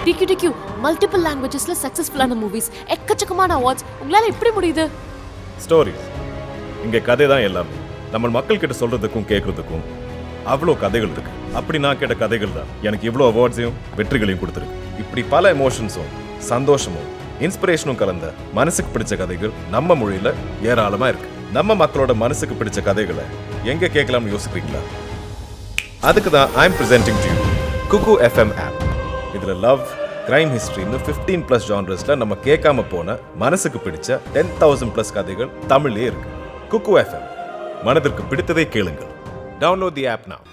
டிக்யூ multiple லாங்குவேஜஸ்ல சக்சஸ்ஃபுல்லான movies, எக்கச்சக்கமான awards. உங்களால எப்படி முடியுது? ஸ்டோரிஸ். இங்க கதை தான் எல்லாமே. நம்ம மக்கள் கிட்ட சொல்றதுக்கும் கேட்கறதுக்கும் அவ்வளோ கதைகள் இருக்கு. அப்படி நான் கேட்ட கதைகள் தான் எனக்கு இவ்வளோ அவார்ட்ஸையும் வெற்றிகளையும் கொடுத்துருக்கு. இப்படி பல எமோஷன்ஸும் சந்தோஷமும் இன்ஸ்பிரேஷனும் கலந்த மனசுக்கு பிடிச்ச கதைகள் நம்ம மொழியில ஏராளமா இருக்கு. நம்ம மக்களோட மனசுக்கு பிடிச்ச கதைகளை எங்க கேட்கலாம்னு யோசிக்கிறீங்களா? அதுக்கு தான் I'm presenting to you Kuku FM app. இதுல லவ், கிரைம் ஹிஸ்டரின்னு 15+ ஜானர்ஸ்ல நம்ம கேட்காம போன மனசுக்கு பிடிச்ச 10,000+ கதைகள் தமிழ்லயே இருக்கு. குக்கு FM, மனதிற்கு பிடித்ததை கேளுங்கள். Download the app now.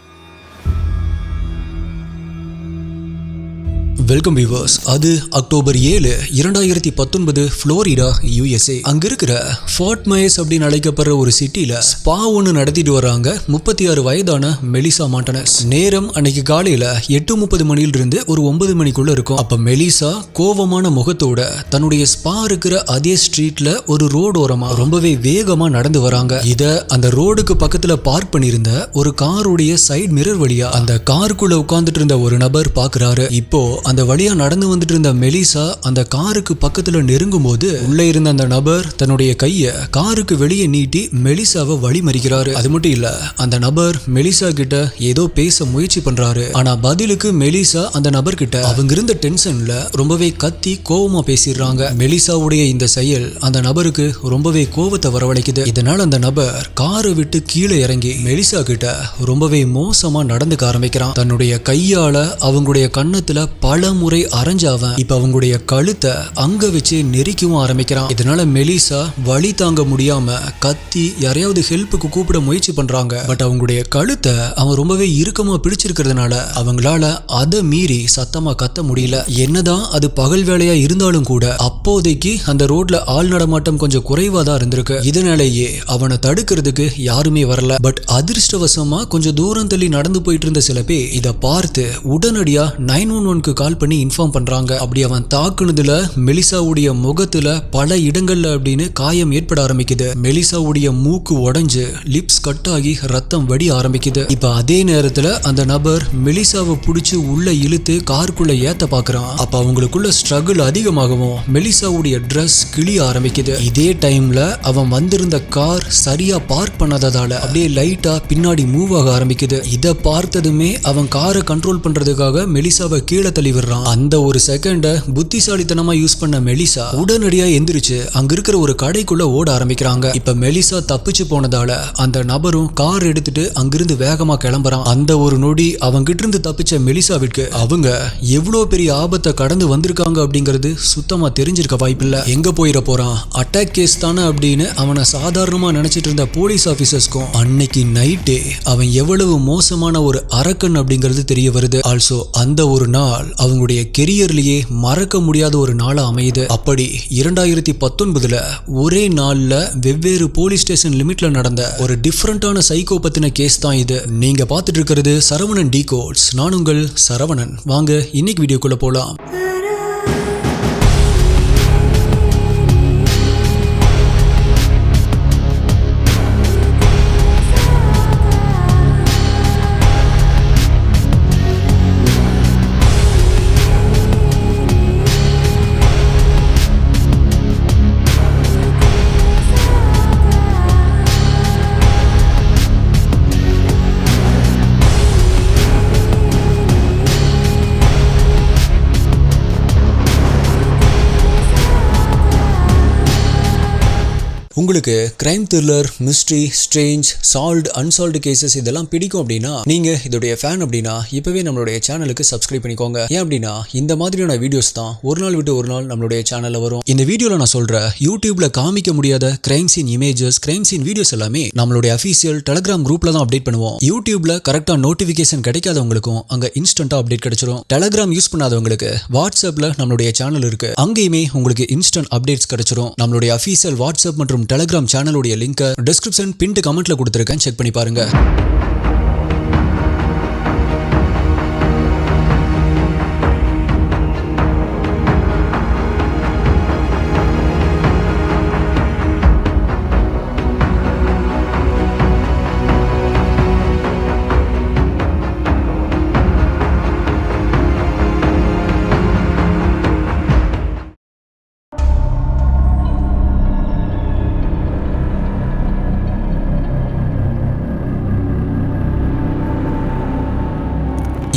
Welcome viewers. அது அக்டோபர் 7, 2019 புளோரிடா, USA. அங்க இருக்கிற ஃபார்ட் மையர்ஸ் அப்படின்னு அழைக்கப்படுற ஒரு சிட்டில ஸ்பா ஒன்று நடத்திட்டு வராங்க 36 வயதான மெலிசா மாண்டனஸ். நேரம் அன்னைக்கு காலையில 8:30 மணியிலிருந்து ஒரு 9 மணிக்குள்ள இருக்கும். அப்ப மெலிசா கோவமான முகத்தோட தன்னுடைய ஸ்பா இருக்கிற அதே ஸ்ட்ரீட்ல ஒரு ரோடு ஓரமா ரொம்பவே வேகமா நடந்து வராங்க. இத அந்த ரோடுக்கு பக்கத்துல பார்க் பண்ணியிருந்த ஒரு காருடைய சைடு மிரர் வழியா அந்த காருக்குள்ள உட்கார்ந்துட்டு இருந்த ஒரு நபர் பாக்குறாரு. இப்போ அந்த வழியா நடந்து வந்துட்டு இருந்த மெலிசா அந்த காருக்கு பக்கத்துல நெருங்கும் போது உள்ள இருந்த அந்த நபர் தன்னுடைய கைய காருக்கு வெளியே நீட்டி மெலிசாவை வழி மறிக்கிறாரு. அது மட்டும் இல்ல, அந்த நபர் மெலிசா கிட்ட ஏதோ பேச முயற்சி பண்றாரு. ஆனா பதிலுக்கு மெலிசா அந்த நபர் கிட்ட அவங்க இருந்த டென்ஷன்ல ரொம்பவே கத்தி கோவமா பேசிடுறாங்க. மெலிசாவுடைய இந்த செயல் அந்த நபருக்கு ரொம்பவே கோவத்தை வரவழைக்குது. இதனால அந்த நபர் காரை விட்டு கீழே இறங்கி மெலிசா கிட்ட ரொம்பவே மோசமா நடந்துக்க ஆரம்பிக்கிறான். தன்னுடைய கையால அவங்களுடைய கன்னத்துல பல முறை அரைஞ்சாவன் இப்ப அவங்களுடைய கழுத்தை அங்க வச்சு நெரிக்கவும் ஆரம்பிக்கிறான். இதனால மெலிசா வலி தாங்க முடியாம கத்தி யாரையாவது ஹெல்ப்புக்கு கூப்பிட முயற்சி பண்றாங்க. பட் அவங்களுடைய கழுத்தை அவன் ரொம்பவே இறுக்கமா பிடிச்சிருக்கிறதுனால அவங்களால அதை மீறி சத்தமா கத்த முடியல. என்னதான் அது பகல் வேலையா இருந்தாலும் கூட அப்போதைக்கு அந்த ரோட்ல ஆள் நடமாட்டம் கொஞ்சம் குறைவா தான் இருந்திருக்கு. இதனாலேயே அவனை தடுக்கிறதுக்கு யாருமே வரல. பட் அதிர்ஷ்டவசமா கொஞ்சம் தூரம் தள்ளி நடந்து போயிட்டு இருந்த சில பேர் இதை பார்த்து உடனடியா 911க்கு கால் பண்ணி இன்ஃபார்ம் பண்றாங்க. அப்படி அவன் தாக்குனதுல மெலிசாவுடைய முகத்துல பல இடங்கள்ல அப்படின்னு காயம் ஏற்பட ஆரம்பிக்குது. மெலிசாவுடைய மூக்கு உடைஞ்சு லிப்ஸ் கட் ஆகி ரத்தம் வடி ஆரம்பிக்குது. இப்ப அதே நேரத்துல அந்த நபர் மெலிசாவை புடிச்சு உள்ள இழுத்து காருக்குள்ள ஏத்த பாக்குறான். அப்ப அவங்களுக்குள்ள ஸ்ட்ரகிள் அதிகமாகவும் மெலிசாவுடைய ட்ரெஸ் கிழிய ஆரம்பிக்குது. இதே டைம்ல அவன் வந்திருந்த கார் சரியா பார்க் பண்ணாததால அப்படியே லைட்டா பின்னாடி மூவ் ஆக ஆரம்பிக்குது. இத பார்த்ததுமே அவன் காரை கண்ட்ரோல் பண்றதுக்காக மெலிசாவை கீழே தள்ளி விடுறான். அந்த ஒரு செகண்ட புத்திசாலித்தனமா யூஸ் பண்ண மெலிசா உடனடியா எந்திரிச்சு அங்க இருக்கிற ஒரு கடைக்குள்ள ஓட ஆரம்பிக்கிறாங்க. இப்ப மெலிசா தப்பிச்சு போனதால அந்த நபரும் கார் எடுத்துட்டு அங்கிருந்து வேகமா கிளம்புறான். அந்த ஒரு நொடி அவங்க கிட்ட இருந்து தப்பிச்ச மெலிசாவிற்கு அவங்க எவ்வளவு பெரிய ஆபத்தை கடந்து வந்திருக்காங்க அப்படிங்கிறது சுத்தமா தெரிஞ்சிருக்க வாய்ப்பில்லை. எங்க போயிட போறான், அட்டாக் கேஸ் தானே அப்படின்னு அவனை சாதாரணமா நினைச்சிட்டு இருந்த போலீஸ் ஆபீசர்ஸ்க்கும் அன்னைக்கு நைட்டே அவன் எவ்வளவு மோசமான ஒரு அரக்கன் அப்படிங்கிறது தெரிய வருது. ஆல்சோ அந்த ஒரு நாள் அவங்களுடைய கெரியர்லயே மறக்க முடியாத ஒரு நாளா அமையுது. அப்படி 2019 ஒரே நாள்ல வெவ்வேறு போலீஸ் ஸ்டேஷன் லிமிட்ல நடந்த ஒரு டிஃபரெண்டான சைக்கோ பத்தின கேஸ் தான் இது. நீங்க பார்த்துட்டு இருக்கிறது சரவணன் டிகோட்ஸ். நான் உங்கள் சரவணன். வாங்க இன்னைக்கு வீடியோக்குள்ள போலாம். உங்களுக்கு crime thriller, mystery, strange, solved, unsolved cases இதெல்லாம் பிடிக்கும் அப்படின்னா நீங்க இதோடைய ஃபேன் அப்படின்னா இப்பவே நம்மளுடைய சேனலுக்கு சப்ஸ்கிரைப் பண்ணிக்கோங்க. ஏன் அப்படின்னா இந்த மாதிரியான வீடியோஸ் தான் ஒரு நாள் விட்டு ஒரு நாள் நம்மளுடைய சேனல்ல வரும். இந்த வீடியோல நான் சொல்ற யூடியூப்ல காமிக்க முடியாத crime scene images, crime scene videos எல்லாமே நம்மளுடைய அஃபீஷியல் டெலிகிராம் குரூப்ல தான் அப்டேட் பண்ணுவோம். யூடியூப்ல கரெக்டா நோட்டிபிகேஷன் கிடைக்காதவங்களுக்கும் அங்க இன்ஸ்டன்டா அப்டேட் கிடைச்சிடும். டெலிகிராம் யூஸ் பண்ணாதவங்களுக்கு வாட்ஸ்அப்ல நம்மளுடைய சேனல் இருக்கு. அங்கேயுமே உங்களுக்கு இன்ஸ்டன்ட் அப்டேட்ஸ் கிடைச்சிடும். நம்மளுடைய அஃபீஷியல் வாட்ஸ்அப் மற்றும் டெலிகிராம் சேனலுடைய லிங்க் டிஸ்கிரிப்ஷன் பின்ட் கமெண்ட்ல கொடுத்திருக்கேன், செக் பண்ணி பாருங்க.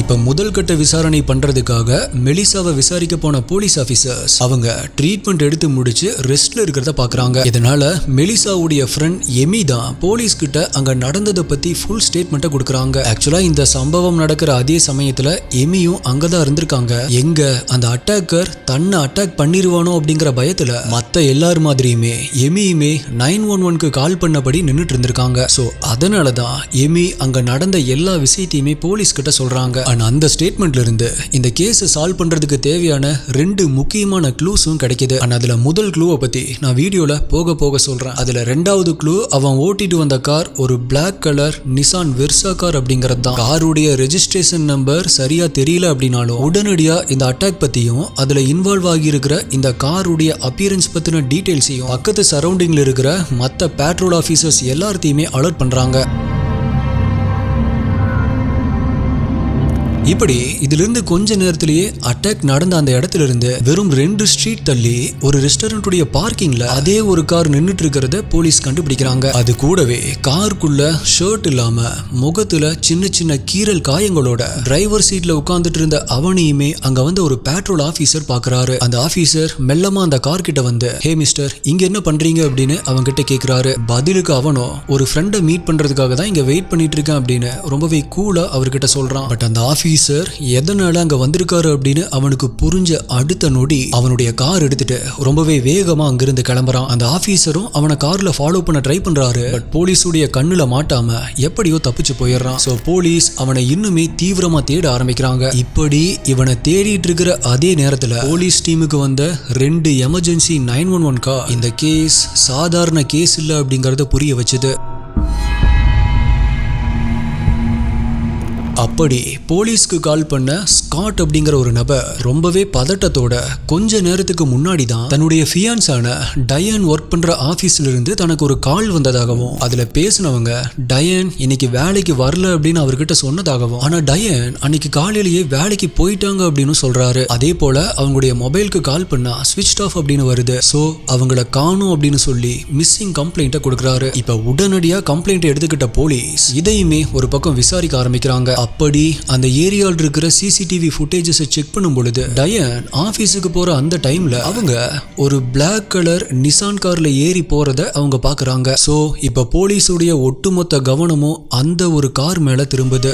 இப்ப முதல் கட்ட விசாரணை பண்றதுக்காக மெலிசாவை விசாரிக்க போன போலீஸ் ஆபீசர்ஸ் அவங்க ட்ரீட்மெண்ட் எடுத்து முடிச்சு ரெஸ்ட்ல இருக்கிறத பாக்குறாங்க. இதனால மெலிசாவுடைய ஃப்ரெண்ட் எமி தான் போலீஸ் கிட்ட அங்க நடந்ததை பத்தி ஃபுல் ஸ்டேட்மெண்ட்டை கொடுக்கறாங்க. ஆக்சுவலா இந்த சம்பவம் நடக்கிற அதே சமயத்துல எமியும் அங்கதான் இருந்திருக்காங்க. எங்க அந்த அட்டாக்கர் தன்னை அட்டாக் பண்ணிருவானோ அப்படிங்கிற பயத்துல மத்த எல்லார் மாதிரியுமே எமியுமே 911க்கு கால் பண்ணபடி நின்னுட்டு இருந்திருக்காங்க. சோ அதனாலதான் எமி அங்க நடந்த எல்லா விஷயத்தையுமே போலீஸ் கிட்ட சொல்றாங்க. அந்த ஸ்டேட்மெண்ட்ல இருந்து இந்த கேஸ் சால்வ் பண்றதுக்கு தேவையான 2 முக்கியமான க்ளூஸும் கிடைக்குது. அதுல முதல் க்ளூவை பத்தி நான் வீடியோல போக சொல்றேன். அதுல 2வது க்ளூ அவன் ஓட்டிட்டு வந்த கார் ஒரு black colour Nissan Versa car அப்படிங்கிறது தான். காருடைய ரெஜிஸ்ட்ரேஷன் நம்பர் சரியா தெரியல அப்படின்னாலும் உடனடியா இந்த அட்டாக் பத்தியும் அதுல இன்வால்வ் ஆகி இருக்கிற இந்த காருடைய அப்பியரன்ஸ் பத்தின டீடைல்ஸையும் பக்கத்து சரௌண்டிங்ல இருக்கிற மத்த பேட்ரோல் ஆபீசர்ஸ் எல்லாத்தையுமே அலர்ட் பண்றாங்க. இப்படி இதிலிருந்து கொஞ்ச நேரத்திலேயே அட்டாக் நடந்த அந்த இடத்துல இருந்து வெறும் 2 ஸ்ட்ரீட் தள்ளி ஒரு ரெஸ்டாரண்ட்டுடைய பார்க்கிங்ல அதே ஒரு கார் நின்னுட்டு இருக்கிறத போலீஸ் கண்டுபிடிக்கிறாங்க. அது கூடவே காருக்குள்ள ஷர்ட் இல்லாம முகத்துல சின்ன சின்ன கீறல் காயங்களோட டிரைவர் சீட்ல உட்கார்ந்துட்டு இருந்த அவனையுமே அங்க வந்து ஒரு பேட்ரோல் ஆபீசர் பாக்குறாரு. அந்த ஆபீசர் மெல்லமா அந்த கார் கிட்ட வந்து, ஹே மிஸ்டர், இங்க என்ன பண்றீங்க அப்படின்னு அவங்க கிட்ட கேக்குறாரு. பதிலுக்கு அவனோ ஒரு ஃப்ரெண்டை மீட் பண்றதுக்காக தான் இங்க வெயிட் பண்ணிட்டு இருக்கேன் அப்படின்னு ரொம்பவே கூலா அவர்கிட்ட சொல்றான். பட் அந்த ஆபீசர் எதனால அங்க வந்திருக்காரு அப்படின்னு அவனுக்கு புரிஞ்ச அடுத்த நொடி அவனுடைய கார் எடுத்துட்டு ரொம்பவே வேகமா அங்கிருந்து கிளம்புறான். அந்த ஆபீசரும் அவனை கார்ல ஃபாலோ பண்ண ட்ரை பண்றாரு. பட் போலீஸுடைய கண்ணுல மாட்டாம எப்படியோ தப்பிச்சு போயிடுறான். சோ போலீஸ் அவனை இன்னுமே தீவிரமா தேட ஆரம்பிக்கிறாங்க. இப்படி இவனை தேடிட்டு இருக்கிற அதே நேரத்துல போலீஸ் டீமுக்கு வந்த 2 எமர்ஜென்சி 911 கால் இந்த கேஸ் சாதாரண கேஸ் இல்ல அப்படிங்கறத புரிய வச்சுது. அப்படி போலீஸ்க்கு கால் பண்ண ஸ்காட் அப்படிங்கிற ஒரு நபர் ரொம்பவே பதட்டத்தோட கொஞ்ச நேரத்துக்கு முன்னாடி தான் தன்னுடைய ஃபியான்ஸான டயன் ஒர்க் பண்ற ஆபீஸ்ல இருந்து தனக்கு ஒரு கால் வந்ததாகவும் அதுல பேசினவங்க டயன் இன்னைக்கு வேலைக்கு வரல அப்படின்னு அவர்கிட்ட சொன்னதாகவும் ஆனா டயன் அன்னைக்கு காலையிலேயே வேலைக்கு போயிட்டாங்க அப்படின்னு சொல்றாரு. அதே போல அவங்களுடைய மொபைலுக்கு கால் பண்ணா ஸ்விட்ச் ஆஃப் அப்படின்னு வருது. சோ அவங்கள காணும் அப்படின்னு சொல்லி மிஸ்ஸிங் கம்ப்ளைண்ட்டை கொடுக்குறாரு. இப்ப உடனடியா கம்ப்ளைண்ட் எடுத்துக்கிட்ட போலீஸ் இதையுமே ஒரு பக்கம் விசாரிக்க ஆரம்பிக்கிறாங்க. அப்படி அந்த ஏரியாவில் இருக்கிற சிசிடிவி ஃபுட்டேஜஸ் செக் பண்ணும் பொழுது டயன் ஆபீஸுக்கு போற அந்த டைம்ல அவங்க ஒரு பிளாக் கலர் நிசான் கார்ல ஏறி போறத அவங்க பாக்குறாங்க. சோ இப்ப போலீஸுடைய ஒட்டுமொத்த கவனமும் அந்த ஒரு கார் மேல திரும்புது.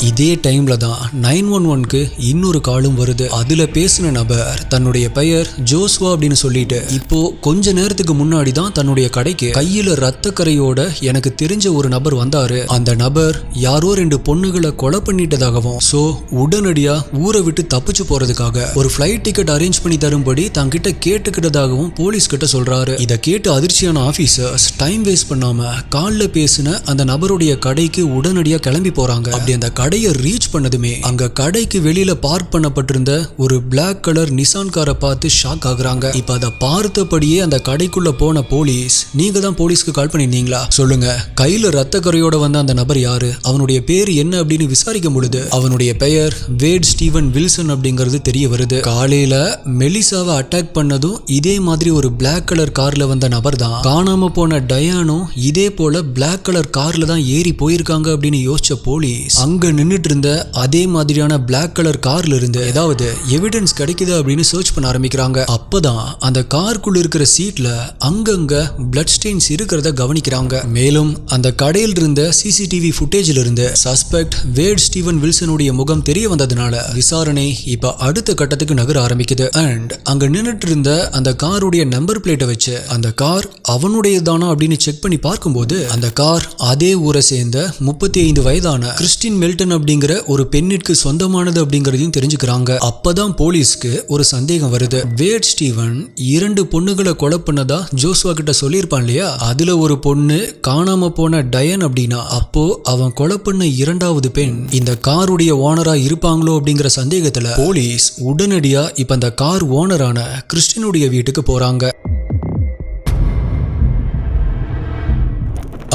இதே டைம்ல தான் 911க்கு இன்னொரு காலும் வருது. அதுல பேசின நபர் தன்னுடைய பெயர் ஜோஸ்வா அப்படின்னு சொல்லிட்டு இப்போ கொஞ்ச நேரத்துக்கு முன்னாடி தான் தன்னுடைய கடைக்கு கையில ரத்த கரையோட எனக்கு தெரிஞ்ச ஒரு நபர் வந்தாரு. அந்த நபர் யாரோ 2 பொண்ணுகளை கொலை பண்ணிட்டதாகவும் சோ உடனடியா ஊரை விட்டு தப்பிச்சு போறதுக்காக ஒரு ஃபிளைட் டிக்கெட் அரேஞ்ச் பண்ணி தரும்படி தங்கிட்ட கேட்டுக்கிட்டதாகவும் போலீஸ் கிட்ட சொல்றாரு. இதை கேட்டு அதிர்ச்சியான ஆபீசர்ஸ் டைம் வேஸ்ட் பண்ணாம கால்ல பேசின அந்த நபருடைய கடைக்கு உடனடியா கிளம்பி போறாங்க. அப்படி அந்த கடையை ரீச் பண்ணதுமே அங்க கடைக்கு வெளியில பார்க் பண்ணப்பட்டிருந்த ஒரு பிளாக் கலர் நிசான் காரை பார்த்து ஷாக் ஆகுறாங்க. இப்ப அதை பார்த்தபடியே அந்த கடைக்குள்ள போன போலீஸ், நீங்க தான் போலீஸ்க்கு கால் பண்ணிருந்தீங்களா, சொல்லுங்க, கையில ரத்த கரையோட வந்த அந்த நபர் யாரு, அவனுடைய பேர் என்ன அப்படின்னு விசாரிக்கும் பொழுது அவனுடைய பெயர் வேட் ஸ்டீவன் வில்சன் அப்படிங்கிறது தெரிய வருது. காலையில மெலிசாவை அட்டாக் பண்ணதும் இதே மாதிரி ஒரு பிளாக் கலர் கார்ல வந்த நபர் தான் காணாம போன டயானும் இதே போல பிளாக் கலர் கார்ல தான் ஏறி போயிருக்காங்க அப்படின்னு யோசிச்ச போலீஸ் அங்க நின்னுட்டு இருந்த அதே மாதிரியான பிளாக் கலர் கார்ல இருந்து ஏதாவது எவிடன்ஸ் கிடைக்குது அப்படின்னு சர்ச் பண்ண ஆரம்பிக்கிறாங்க. அப்பதான் அந்த காருக்குள்ள இருக்கிற சீட்ல அங்கங்க பிளட் ஸ்டெயின்ஸ் இருக்கிறத கவனிக்கிறாங்க. மேலும் அந்த கடையில் இருந்த சிசிடிவி ஃபுட்டேஜ்ல இருந்து சஸ்பெக்ட் வேட் ஸ்டீவன் வில்சனுடைய முகம் தெரிய வந்ததுனால விசாரணை இப்ப அடுத்த கட்டத்துக்கு நகர ஆரம்பிக்குது. அண்ட் அங்க நின்னுட்டு இருந்த அந்த காருடைய நம்பர் பிளேட்டை வச்சு அந்த கார் அவனுடையதானா அப்படின்னு செக் பண்ணி பார்க்கும்போது அந்த கார் அதே ஊரை சேர்ந்த 35 வயதான கிறிஸ்டின் மெல்டன் அப்படிங்கிற ஒரு பெண்ணிற்கு சொந்தமானது அப்படிங்கறதையும் தெரிஞ்சுக்கிறாங்க. அப்பதான் போலீஸ்க்கு ஒரு சந்தேகம் வருது. வேட் ஸ்டீவன் 2 பொண்ணுகளை கொலை பண்ணதா ஜோஸ்வா கிட்ட சொல்லியிருப்பான் இல்லையா, அதுல ஒரு பொண்ணு காணாம போன டயன் அப்படின்னா அப்போ அவன் கொலை பண்ண 2வது பெண் இந்த காருடைய ஓனரா இருப்பாங்களோ அப்படிங்கிற சந்தேகத்துல போலீஸ் உடனடியா இப்ப அந்த கார் ஓனரான கிறிஸ்டினுடைய வீட்டுக்கு போறாங்க.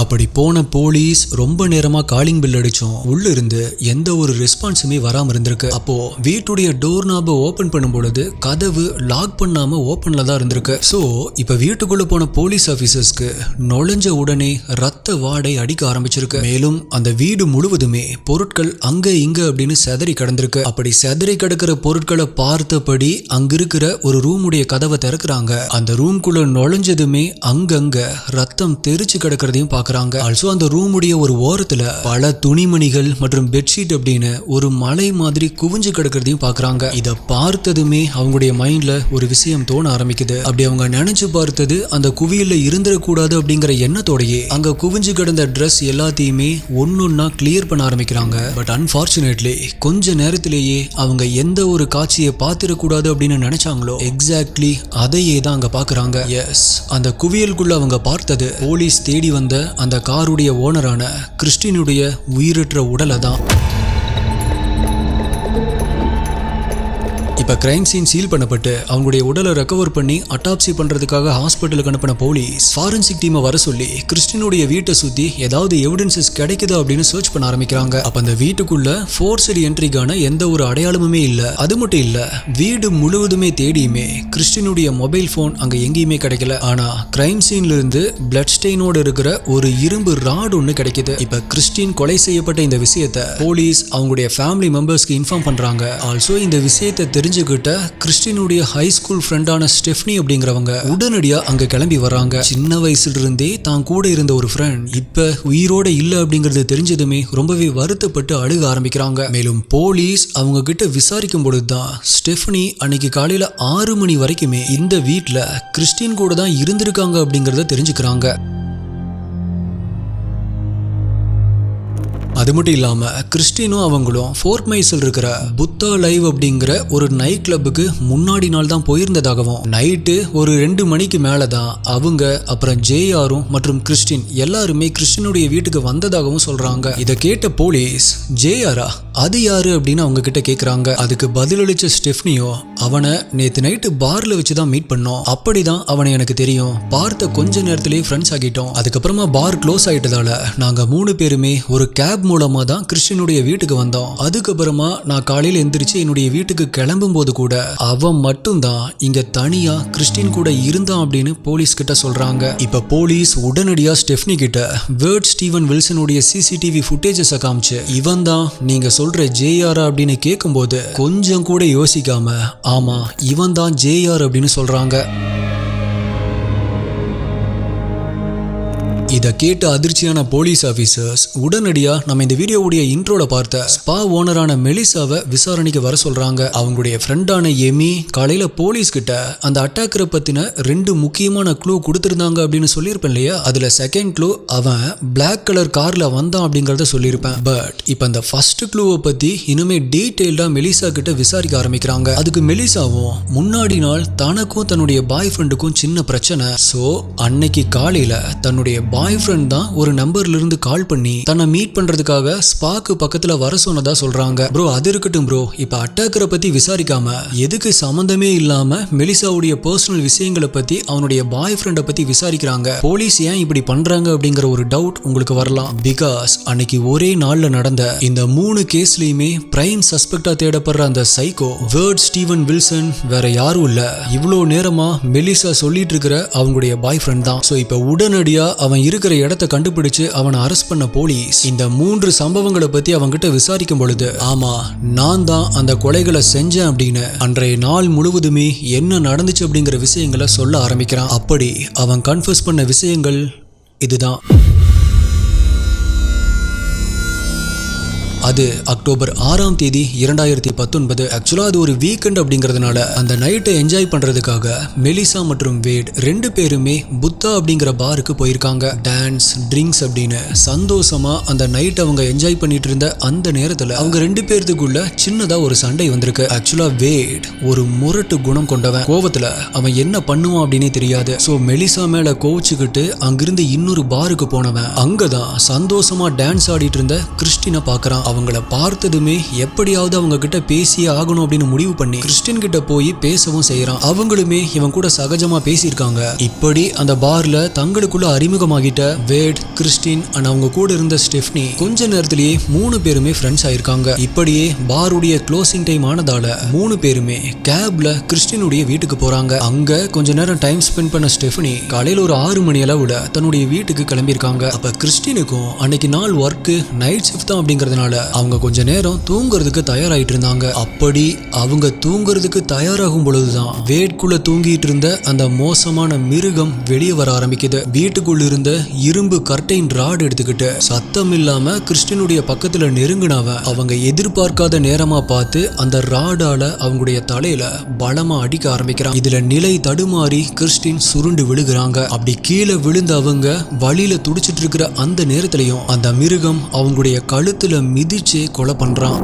அப்படி போன போலீஸ் ரொம்ப நேரமா காலிங் பில் அடிச்சோம் உள்ள இருந்து எந்த ஒரு ரெஸ்பான்ஸுமே வராம இருந்திருக்கு. அப்போ வீட்டுடைய டோர் நாப ஓபன் பண்ணும் பொழுது கதவு லாக் பண்ணாம ஓபன்ல தான் இருந்திருக்கு. சோ இப்ப வீட்டுக்குள்ள போன போலீஸ் ஆபீசர்ஸ்க்கு நுழைஞ்ச உடனே ரத்த வாடை அடிக்க ஆரம்பிச்சிருக்கு. மேலும் அந்த வீடு முழுவதுமே பொருட்கள் அங்க இங்க அப்படின்னு செதறி கிடந்திருக்கு. அப்படி செதறி கிடக்கிற பொருட்களை பார்த்தபடி அங்க இருக்கிற ஒரு ரூமுடைய கதவை திறக்கிறாங்க. அந்த ரூம்குள்ள நுழைஞ்சதுமே அங்கங்க ரத்தம் தெரிச்சு கிடக்கிறதையும் பாக்குறாங்க. ஆல்சோ அந்த ரூமுடைய ஒரு ஓரத்துல பல துணிமணிகள் மற்றும் பெட்ஷீட் அப்படின்னு ஒரு மலை மாதிரி குவிஞ்சு கிடக்கிறதையும் பாக்குறாங்க. இத பார்த்ததுமே அவங்களுடைய மைண்ட்ல ஒரு விஷயம் தோண ஆரம்பிக்குது. அப்படி அவங்க நினைச்சு பார்த்தது அந்த குவியல்ல இருந்துடக்கூடாது அப்படிங்கிற எண்ணத்தோடயே அங்க குவிஞ்சு கிடந்த ட்ரெஸ் எல்லாத்தையுமே ஒன்னொன்னா கிளியர் பண்ண ஆரம்பிக்கிறாங்க. பட் அன்பார்ச்சுனேட்லி கொஞ்ச நேரத்திலேயே அவங்க எந்த ஒரு காட்சியை பார்த்திடக்கூடாது அப்படின்னு நினைச்சாங்களோ எக்ஸாக்ட்லி அதையே தான் அங்க பாக்குறாங்க. எஸ், அந்த குவியலுக்குள்ள அவங்க பார்த்தது போலீஸ் தேடி வந்த அந்த காருடைய ஓனரான கிறிஸ்டினுடைய உயிரற்ற உடலை தான். இப்ப கிரைம் சீன் சீல் பண்ணப்பட்டு அவங்களுடைய உடலை ரெக்கவர் பண்ணி அட்டாப்சி பண்றதுக்காக ஹாஸ்பிட்டலுக்கு அனுப்பின போலீஸ் ஃபாரன்சிக் டீமை வர சொல்லி கிறிஸ்டினுடைய வீட்டை சுத்தி ஏதாவது எவிடன்சஸ் கிடைக்குதா அப்படின்னு சர்ச் பண்ண ஆரம்பிக்கிறாங்க. அப்ப அந்த வீட்டுக்குள்ள ஃபோர்ஸ்ட் என்ட்ரிக்கான எந்த ஒரு அடையாளமுமே இல்ல. அது மட்டும் இல்ல, வீடு முழுவதுமே தேடியுமே கிறிஸ்டினுடைய மொபைல் போன் அங்க எங்கேயுமே கிடைக்கல. ஆனா கிரைம் சீன்ல இருந்து பிளட் ஸ்டெயினோட இருக்கிற ஒரு இரும்பு ராட் ஒண்ணு கிடைக்குது. இப்ப கிறிஸ்டின் கொலை செய்யப்பட்ட இந்த விஷயத்தை போலீஸ் அவங்களுடைய ஃபேமிலி மெம்பர்ஸ்க்கு இன்ஃபார்ம் பண்றாங்க. ஆல்சோ இந்த விஷயத்தை தெரிஞ்சுக்கிட்ட கிறிஸ்டினுடைய ஹை ஸ்கூல் ஃப்ரெண்டான ஸ்டெஃப்னி அப்படிங்கிறவங்க உடனடியா அங்க கிளம்பி வராங்க. சின்ன வயசுல இருந்தே தான் கூட இருந்த ஒரு ஃப்ரெண்ட் இப்ப உயிரோட இல்ல அப்படிங்கறது தெரிஞ்சதுமே ரொம்பவே வருத்தப்பட்டு அழுக ஆரம்பிக்கிறாங்க. மேலும் போலீஸ் அவங்க கிட்ட விசாரிக்கும் பொழுதுதான் ஸ்டெஃப்னி அன்னைக்கு காலையில 6 மணி வரைக்குமே இந்த வீட்ல கிறிஸ்டின் கூட தான் இருந்திருக்காங்க அப்படிங்கறத தெரிஞ்சுக்கிறாங்க. அது மட்டும் இல்லாம கிறிஸ்டினும் அவங்களும் ஃபோர்ட் மைஸில் இருக்கிற புத்தா லைவ் அப்படிங்கிற ஒரு நைட் கிளப்புக்கு முன்னாடி நாள் தான் போயிருந்ததாகவும் நைட்டு ஒரு 2 மணிக்கு மேலதான் அவங்க அப்புறம் ஜேஆரும் மற்றும் கிறிஸ்டின் எல்லாருமே கிறிஸ்டினுடைய வீட்டுக்கு வந்ததாகவும் சொல்றாங்க. இதை கேட்ட போலீஸ் ஜேஆரா அது யாரு அப்படின்னு அவங்க கிட்ட கேக்குறாங்க. அதுக்கு பதிலளிச்ச ஸ்டெஃப்னியோ அவனை நேத்து நைட்டு பார்ல வச்சுதான் மீட் பண்ணோம், அப்படிதான் அவனை எனக்கு தெரியும், பார்த்த கொஞ்ச நேரத்திலேயே ஃப்ரெண்ட்ஸ் ஆகிட்டோம், அதுக்கப்புறமா பார் க்ளோஸ் ஆயிட்டதால நாங்க 3 பேருமே ஒரு கேப் மூலமா தான் கிறிஸ்டினுடைய வீட்டுக்கு வந்தோம். அதுக்கப்புறமா நான் காலையில எந்திரிச்சு என்னுடைய வீட்டுக்கு கிளம்பும் போது கூட அவன் மட்டும் தான் இங்க தனியா கிறிஸ்டின் கூட இருந்தான் அப்படின்னு போலீஸ் கிட்ட சொல்றாங்க. இப்ப போலீஸ் உடனடியா ஸ்டெஃப்னி கிட்ட வேர்ட் ஸ்டீவன் வில்சனுடைய சிசிடிவி ஃபுட்டேஜஸ் காமிச்சு இவன் தான் நீங்க சொல்ற ஜேஆர் அப்படின்னு கேட்கும்போது கொஞ்சம் கூட யோசிக்காம ஆமா இவன் தான் ஜேஆர் அப்படின்னு சொல்றாங்க. இதை கேட்ட அதிர்ச்சியான போலீஸ் ஆபீசர்ஸ் உடனடியா நம்ம இந்த வீடியோவுடைய இன்ட்ரோல பார்த்த ஸ்பா ஓனரான மெலிசாவை விசாரணைக்கு வர சொல்றாங்க. அவங்களுடைய ஃப்ரெண்டான எமி காலையில போலீஸ் கிட்ட அந்த அட்டாக்கரை பத்தின 2 முக்கியமான க்ளூ கொடுத்திருந்தாங்க அப்படின்னு சொல்லியிருப்பேன் இல்லையா, அதுல செகண்ட் க்ளூ அவன் பிளாக் கலர் கார்ல வந்தான் அப்படிங்கறத சொல்லியிருப்பேன். பட் இப்ப அந்த ஃபர்ஸ்ட் க்ளூவை பத்தி இனிமே டீடைல்டா மெலிசா கிட்ட விசாரிக்க ஆரம்பிக்கிறாங்க. அதுக்கு மெலிசாவும் முன்னாடி நாள் தனக்கும் தன்னுடைய பாய் ஃப்ரெண்டுக்கும் சின்ன பிரச்சனை, சோ அன்னைக்கு காலையில தன்னுடைய பாய் ஃப்ரெண்ட் தான் ஒரு நம்பர்ல இருந்து கால் பண்ணி தன்னை மீட் பண்றதுக்காக ஸ்பாக்கு பக்கத்துல வர சொன்னதா சொல்றாங்க. ப்ரோ அது இருக்கட்டும் ப்ரோ, இப்ப அட்டாக்கரை பத்தி விசாரிக்காம எதுக்கு சம்பந்தமே இல்லாம மெலிசாவுடைய பர்சனல் விஷயங்களை பத்தி அவனுடைய பாய் ஃப்ரெண்டை பத்தி விசாரிக்கிறாங்க? போலீஸ் ஏன் இப்படி பண்றாங்க அப்படிங்கிற ஒரு டவுட் உங்களுக்கு வரலாம். பிகாஸ் அன்னைக்கு ஒரே நாள்ல நடந்த இந்த 3 கேஸ்லயுமே பிரைம் சஸ்பெக்டா தேடப்படுற அந்த சைக்கோ வேர்ட் ஸ்டீவன் வில்சன் வேற யாரும் இல்ல, இவ்வளோ நேரமா மெலிசா சொல்லிட்டு இருக்கிற அவங்களுடைய பாய் ஃப்ரெண்ட் தான். சோ இப்ப உடனடியா அவன் இருக்கிற இடத்தை கண்டுபிடிச்சு அவனை அரெஸ்ட் பண்ண போலீஸ் இந்த 3 சம்பவங்களை பத்தி அவங்கிட்ட விசாரிக்கும் பொழுது ஆமா நான் தான் அந்த கொலைகளை செஞ்சேன் அப்படின்னு அன்றைய நாள் முழுவதுமே என்ன நடந்துச்சு அப்படிங்கிற விஷயங்களை சொல்ல ஆரம்பிக்கிறான். அப்படி அவன் கன்ஃபஸ் பண்ண விஷயங்கள் இதுதான். அது அக்டோபர் 6ஆம் தேதி 2019. ஆக்சுவலா அது ஒரு வீக்கெண்ட் அப்படிங்கறதுனால அந்த நைட்டை என்ஜாய் பண்றதுக்காக மெலிசா மற்றும் வேட் 2 பேருமே புத்தா அப்படிங்கிற பாருக்கு போயிருக்காங்க. டான்ஸ் ட்ரிங்க்ஸ் அப்படின்னு சந்தோஷமா அந்த நைட் அவங்க என்ஜாய் பண்ணிட்டு இருந்த அந்த நேரத்துல அவங்க 2 பேருக்குள்ள சின்னதா ஒரு சண்டை வந்திருக்கு. ஆக்சுவலா வேட் ஒரு முரட்டு குணம் கொண்டவன், கோவத்துல அவன் என்ன பண்ணுவான் அப்படின்னே தெரியாது. சோ மெலிசா மேல கோவிச்சுக்கிட்டு அங்கிருந்து இன்னொரு பாருக்கு போனவன் அங்கதான் சந்தோஷமா டான்ஸ் ஆடிட்டு இருந்த கிறிஸ்டினை பாக்குறான். அவங்கள பார்த்ததுமே எப்படியாவது அவங்க கிட்ட பேசியே ஆகணும் அப்படின்னு முடிவு பண்ணி கிறிஸ்டின் கிட்ட போய் பேசவும் செய்யறான். அவங்களுமே இவன் கூட சகஜமா பேசியிருக்காங்க. இப்படி அந்த பார்ல தங்களுக்குள்ள அறிமுகமாகிட்ட வேட், கிறிஸ்டின் அண்ட் அவங்க கூட இருந்த ஸ்டெஃப்னி கொஞ்ச நேரத்திலேயே 3 பேருமே ஃப்ரெண்ட்ஸ் ஆயிருக்காங்க. இப்படியே பாருடைய க்ளோசிங் டைம் ஆனதால 3 பேருமே கேப்ல கிறிஸ்டினுடைய வீட்டுக்கு போறாங்க. அங்க கொஞ்ச நேரம் டைம் ஸ்பெண்ட் பண்ண ஸ்டெஃப்னி காலையில ஒரு 6 மணி அளவுல தன்னுடைய வீட்டுக்கு கிளம்பியிருக்காங்க. அப்ப கிறிஸ்டினுக்கும் அன்னைக்கு நாள் ஒர்க்கு நைட் ஷிஃப்ட் தான் அப்படிங்கறதுனால அவங்க கொஞ்ச நேரம் தூங்குறதுக்கு தயாராயிட்டு இருந்தாங்க. அப்படி அவங்க தூங்குறதுக்கு தயாராகும் பொழுதுதான் வேட்குள்ள தூங்கிட்டு இருந்த அந்த மோசமான மிருகம் வெளியே வர ஆரம்பிக்குது. வீட்டுக்குள்ள இருந்த இரும்பு கர்டைன் ராட் எடுத்துக்கிட்டு சத்தம் இல்லாம கிறிஸ்டினுடைய பக்கத்துல நெருங்கினவன் அவங்க எதிர்பார்க்காத நேரமா பார்த்து அந்த ராடால அவங்களுடைய தலையில பலமா அடிக்க ஆரம்பிக்கிறான். இதுல நிலை தடுமாறி கிறிஸ்டின் சுருண்டு விழுகிறாங்க. அப்படி கீழே விழுந்த அவங்க வழியில துடிச்சிட்டு இருக்கிற அந்த நேரத்திலையும் அந்த மிருகம் அவங்களுடைய கழுத்துல மிதிச்சு கொலை பண்றான்.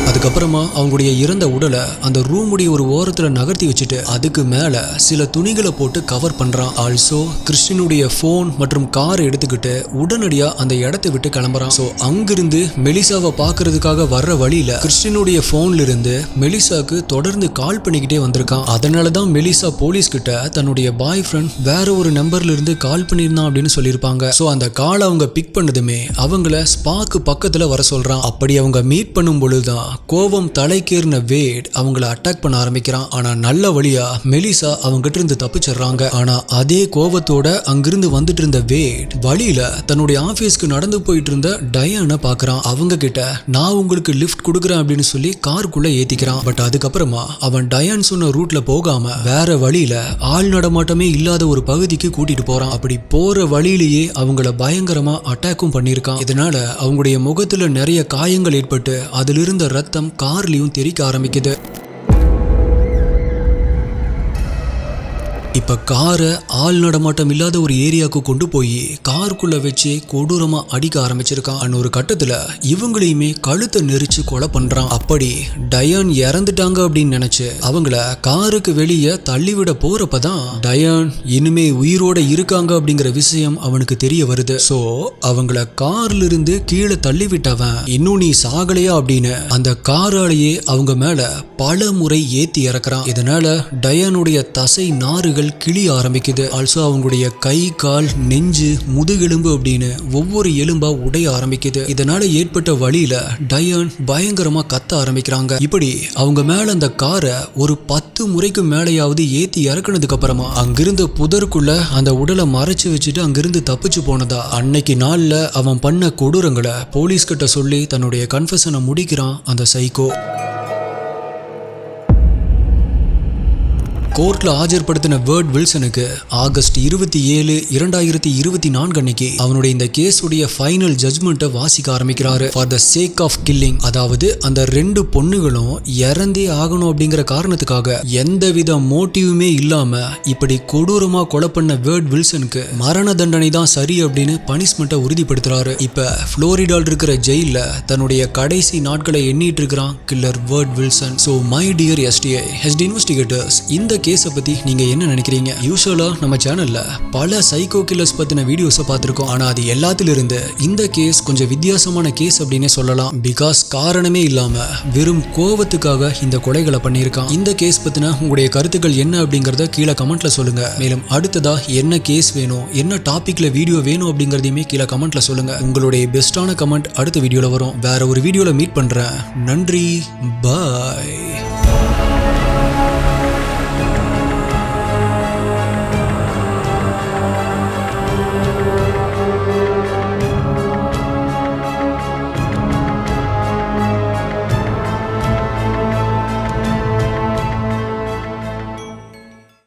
அதுக்கப்புறமா அவங்களுடைய இறந்த உடலை அந்த ரூமுடைய ஒரு ஓரத்துல நகர்த்தி வச்சுட்டு அதுக்கு மேல சில துணிகளை போட்டு கவர் பண்றான். ஆல்சோ கிறிஸ்டினுடைய போன் மற்றும் கார் எடுத்துக்கிட்டு உடனடியா அந்த இடத்தை விட்டு கிளம்புறான். சோ அங்கிருந்து மெலிசாவை பாக்குறதுக்காக வர்ற வழியில கிறிஸ்டினுடைய போன்ல இருந்து மெலிசாக்கு தொடர்ந்து கால் பண்ணிக்கிட்டே வந்திருக்கான். அதனாலதான் மெலிசா போலீஸ் கிட்ட தன்னுடைய பாய் ஃப்ரெண்ட் வேற ஒரு நம்பர்ல இருந்து கால் பண்ணியிருந்தான் அப்படின்னு சொல்லியிருப்பாங்க. சோ அந்த கால் அவங்க பிக் பண்ணதுமே அவங்கள ஸ்பாக்கு பக்கத்துல வர சொல்றான். அப்படி அவங்க மீட் பண்ணும் பொழுதுதான் கோபம் தலைக்கேறின வேட் அவங்கள அட்டாக் பண்ண ஆரம்பிக்கிறான். ஆனா நல்ல வழியா மெலிசா அவங்க கிட்ட இருந்து தப்பிச்சிடுறாங்க. ஆனா அதே கோபத்தோட அங்கிருந்து வந்துட்டு இருந்த வேட் வழியில தன்னுடைய ஆபீஸ்க்கு நடந்து போயிட்டு இருந்த டயானை பாக்குறான். அவங்க கிட்ட நான் உங்களுக்கு லிஃப்ட் கொடுக்குறேன் அப்படின்னு சொல்லி காருக்குள்ள ஏத்திக்கிறான். பட் அதுக்கப்புறமா அவன் டயான் சொன்ன ரூட்ல போகாம வேற வழியில ஆள் நடமாட்டமே இல்லாத ஒரு பகுதிக்கு கூட்டிட்டு போறான். அப்படி போற வழியிலேயே அவங்கள பயங்கரமா அட்டாக்கும் பண்ணிருக்கான். இதனால அவங்களுடைய முகத்துல நிறைய காயங்கள் ஏற்பட்டு அதில் இருந்த ரத்தம் கார்லயும் தெறிக்க ஆரம்பிக்குது. இப்ப காரை ஆள் நடமாட்டம் இல்லாத ஒரு ஏரியாவுக்கு கொண்டு போய் காருக்குள்ள வச்சு கொடூரமா அடிக்க ஆரம்பிச்சிருக்கான். ஒரு கட்டத்துல இவங்களையுமே கழுத்தை நெரிச்சு கொலை பண்றான். அப்படி டயான் இறந்துட்டாங்க அப்படின்னு நினைச்சு அவங்கள காருக்கு வெளியே தள்ளிவிட போறப்பதான் டயான் இனிமே உயிரோட இருக்காங்க அப்படிங்கிற விஷயம் அவனுக்கு தெரிய வருது. சோ அவங்கள கார்ல இருந்து கீழே தள்ளி விட்டவன் இன்னும் நீ சாகலையா அப்படின்னு அந்த காராலேயே அவங்க மேல பல முறை ஏத்தி இறக்குறான். இதனால டயானுடைய தசை நாறுகள் கிளிய ஆரம்பிக்குது. ஆல்சோ அவங்களுடைய கை, கால், நெஞ்சு, முதுகெலும்பு அப்படின்னு ஒவ்வொரு எலும்பா உடைய ஆரம்பிக்குது. இதனால ஏற்பட்ட வழியில டயான் பயங்கரமா கத்த ஆரம்பிக்கிறாங்க. இப்படி அவங்க மேல அந்த காரை ஒரு 10 முறைக்கு மேலேயாவது ஏத்தி இறக்குனதுக்கு அப்புறமா அங்கிருந்த புதருக்குள்ள அந்த உடலை மறைச்சு வச்சுட்டு அங்கிருந்து தப்பிச்சு போனதா அன்னைக்கு நாள்ல அவன் பண்ண கொடூரங்களை போலீஸ் கிட்ட சொல்லி தன்னுடைய கன்ஃபெஷனை முடிக்கிறான் அந்த சைக்கோ. கோர்ட்ல ஆஜர்படுத்தின வேர்ட் வில்சனுக்கு ஆகஸ்ட் 27, 2024 அன்னைக்கு அவனுடைய இந்த கேஸுடைய ஃபைனல் ஜட்ஜ்மெண்ட்டை வாசிக்க ஆரம்பிக்கிறாரு. For the sake of killing, அதாவது அந்த 2 பொண்ணுகளும் இறந்தே ஆகணும் அப்படிங்கிற காரணத்துக்காக எந்தவித மோட்டிவுமே இல்லாம இப்படி கொடூரமா கொலை பண்ண வேர்ட் வில்சனுக்கு மரண தண்டனை தான் சரி அப்படின்னு பனிஷ்மெண்ட்டை உறுதிப்படுத்துறாரு. இப்ப புளோரிடால இருக்கிற ஜெயில தன்னுடைய கடைசி நாட்களை எண்ணிட்டு இருக்கிறான் killer word Wilson. So my dear STI HD investigators, இந்த கேஸை பத்தி நீங்க என்ன நினைக்கிறீங்க? யூசுவலா நம்ம சேனல்ல பல சைக்கோ கில்லர்ஸ் பத்தின வீடியோஸை பார்த்திருக்கோம். ஆனா அது எல்லாத்திலிருந்து இந்த கேஸ் கொஞ்சம் வித்தியாசமான கேஸ் அப்படின்னே சொல்லலாம். பிகாஸ் காரணமே இல்லாம வெறும் கோவத்துக்காக இந்த கொலைகளை பண்ணியிருக்கான். இந்த கேஸ் பத்தின உங்களுடைய கருத்துக்கள் என்ன அப்படிங்கறத கீழே கமெண்ட்ல சொல்லுங்க. மேலும் அடுத்ததா என்ன கேஸ் வேணும், என்ன டாபிக்ல வீடியோ வேணும் அப்படிங்கறதையுமே கீழே கமெண்ட்ல சொல்லுங்க. உங்களுடைய பெஸ்டான கமெண்ட் அடுத்த வீடியோல வரும். வேற ஒரு வீடியோல மீட் பண்றேன். நன்றி, பாய்.